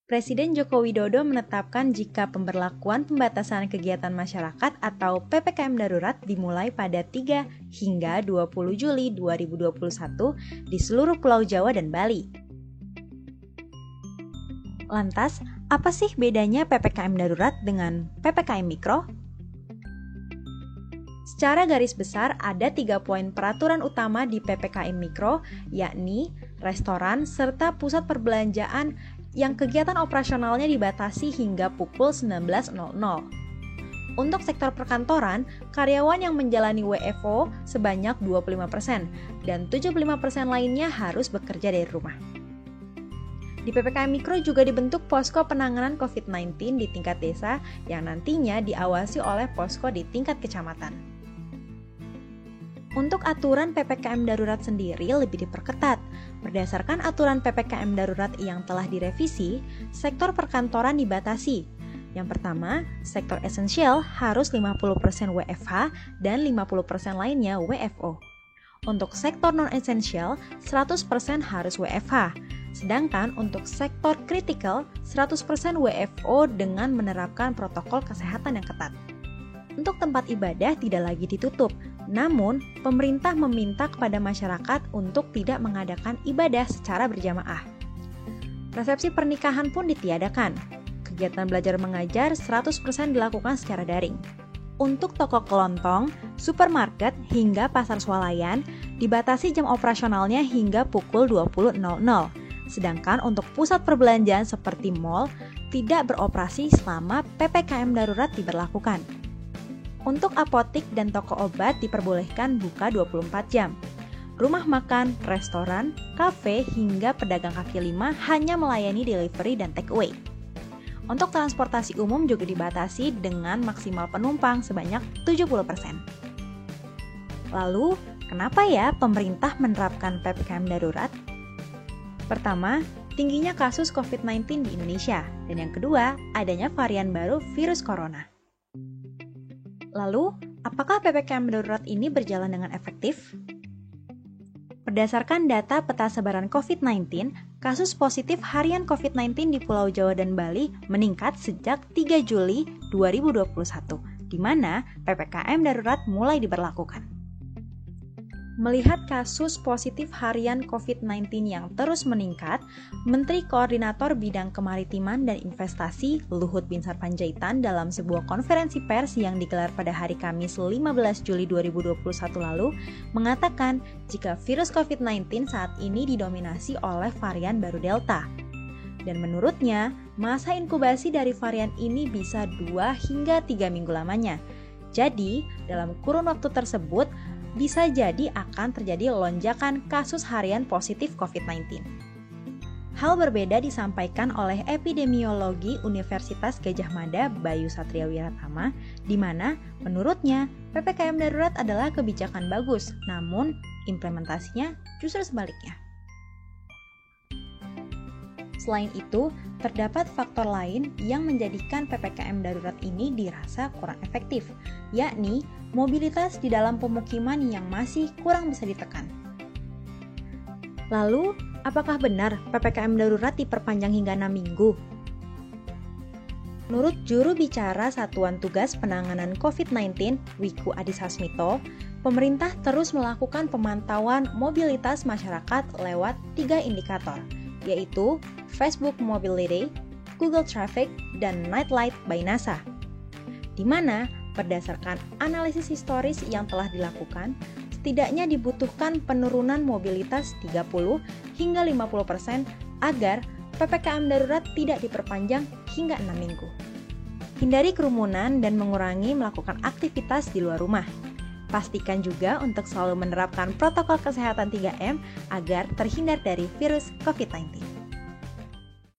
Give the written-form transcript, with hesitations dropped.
Presiden Joko Widodo menetapkan jika pemberlakuan pembatasan kegiatan masyarakat atau PPKM darurat dimulai pada 3 hingga 20 Juli 2021 di seluruh Pulau Jawa dan Bali. Lantas, apa sih bedanya PPKM darurat dengan PPKM mikro? Secara garis besar, ada 3 poin peraturan utama di PPKM mikro, yakni restoran serta pusat perbelanjaan yang kegiatan operasionalnya dibatasi hingga pukul 19.00. Untuk sektor perkantoran, karyawan yang menjalani WFO sebanyak 25% dan 75% lainnya harus bekerja dari rumah. Di PPKM Mikro juga dibentuk posko penanganan COVID-19 di tingkat desa yang nantinya diawasi oleh posko di tingkat kecamatan. Untuk aturan PPKM darurat sendiri lebih diperketat. Berdasarkan aturan PPKM darurat yang telah direvisi, sektor perkantoran dibatasi. Yang pertama, sektor esensial harus 50% WFH dan 50% lainnya WFO. Untuk sektor non-esensial, 100% harus WFH. Sedangkan untuk sektor kritikal, 100% WFO dengan menerapkan protokol kesehatan yang ketat. Untuk tempat ibadah tidak lagi ditutup, namun pemerintah meminta kepada masyarakat untuk tidak mengadakan ibadah secara berjamaah. Resepsi pernikahan pun ditiadakan. Kegiatan belajar mengajar 100% dilakukan secara daring. Untuk toko kelontong, supermarket hingga pasar swalayan dibatasi jam operasionalnya hingga pukul 20.00. Sedangkan untuk pusat perbelanjaan seperti mal tidak beroperasi selama PPKM darurat diberlakukan. Untuk apotik dan toko obat diperbolehkan buka 24 jam. Rumah makan, restoran, kafe, hingga pedagang kaki lima hanya melayani delivery dan take away. Untuk transportasi umum juga dibatasi dengan maksimal penumpang sebanyak 70%. Lalu, kenapa ya pemerintah menerapkan PPKM darurat? Pertama, tingginya kasus COVID-19 di Indonesia. Dan yang kedua, adanya varian baru virus corona. Lalu, apakah PPKM darurat ini berjalan dengan efektif? Berdasarkan data peta sebaran COVID-19, kasus positif harian COVID-19 di Pulau Jawa dan Bali meningkat sejak 3 Juli 2021, di mana PPKM darurat mulai diberlakukan. Melihat kasus positif harian COVID-19 yang terus meningkat, Menteri Koordinator Bidang Kemaritiman dan Investasi Luhut Binsar Panjaitan dalam sebuah konferensi pers yang digelar pada hari Kamis 15 Juli 2021 lalu mengatakan jika virus COVID-19 saat ini didominasi oleh varian baru Delta. Dan menurutnya, masa inkubasi dari varian ini bisa 2 hingga 3 minggu lamanya. Jadi, dalam kurun waktu tersebut, bisa jadi akan terjadi lonjakan kasus harian positif COVID-19. Hal berbeda disampaikan oleh epidemiologi Universitas Gadjah Mada Bayu Satria Wiratama, di mana menurutnya PPKM darurat adalah kebijakan bagus, namun implementasinya justru sebaliknya. Selain itu, terdapat faktor lain yang menjadikan PPKM darurat ini dirasa kurang efektif, yakni mobilitas di dalam pemukiman yang masih kurang bisa ditekan. Lalu, apakah benar PPKM darurat diperpanjang hingga 6 minggu? Menurut juru bicara Satuan Tugas Penanganan COVID-19, Wiku Adhisa Smito, pemerintah terus melakukan pemantauan mobilitas masyarakat lewat 3 indikator, yaitu Facebook Mobility, Google Traffic, dan Nightlight by NASA. Di mana, berdasarkan analisis historis yang telah dilakukan, setidaknya dibutuhkan penurunan mobilitas 30 hingga 50% agar PPKM darurat tidak diperpanjang hingga 6 minggu. Hindari kerumunan dan mengurangi melakukan aktivitas di luar rumah. Pastikan juga untuk selalu menerapkan protokol kesehatan 3M agar terhindar dari virus COVID-19.